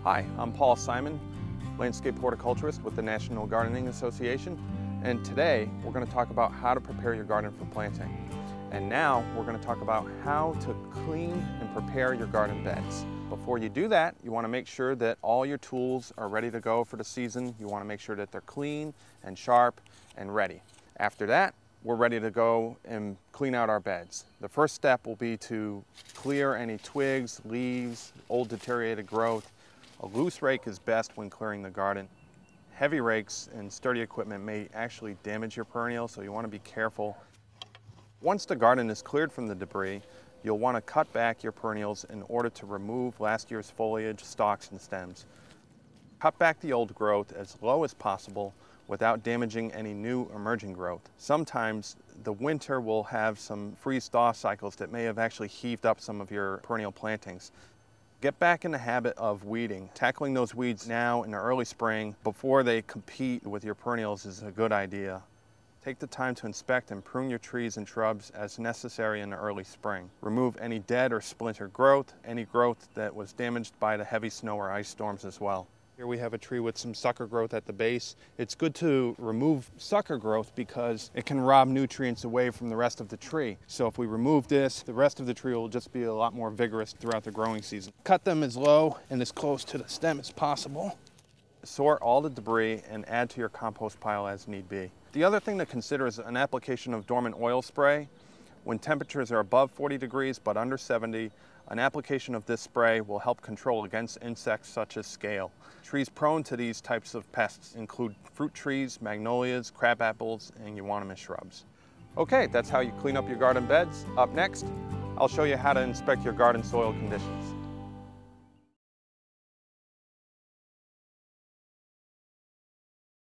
Hi, I'm Paul Simon, landscape horticulturist with the National Gardening Association, and today we're going to talk about how to prepare your garden for planting. And now we're going to talk about how to clean and prepare your garden beds. Before you do that, you want to make sure that all your tools are ready to go for the season. You want to make sure that they're clean and sharp and ready. After that, we're ready to go and clean out our beds. The first step will be to clear any twigs, leaves, old deteriorated growth. A loose rake is best when clearing the garden. Heavy rakes and sturdy equipment may actually damage your perennials, so you want to be careful. Once the garden is cleared from the debris, you'll want to cut back your perennials in order to remove last year's foliage, stalks, and stems. Cut back the old growth as low as possible without damaging any new emerging growth. Sometimes the winter will have some freeze-thaw cycles that may have actually heaved up some of your perennial plantings. Get back in the habit of weeding. Tackling those weeds now in the early spring before they compete with your perennials is a good idea. Take the time to inspect and prune your trees and shrubs as necessary in the early spring. Remove any dead or splintered growth, any growth that was damaged by the heavy snow or ice storms as well. Here we have a tree with some sucker growth at the base. It's good to remove sucker growth because it can rob nutrients away from the rest of the tree. So if we remove this, the rest of the tree will just be a lot more vigorous throughout the growing season. Cut them as low and as close to the stem as possible. Sort all the debris and add to your compost pile as need be. The other thing to consider is an application of dormant oil spray. When temperatures are above 40 degrees but under 70, an application of this spray will help control against insects such as scale. Trees prone to these types of pests include fruit trees, magnolias, crabapples, and euonymus shrubs. Okay, that's how you clean up your garden beds. Up next, I'll show you how to inspect your garden soil conditions.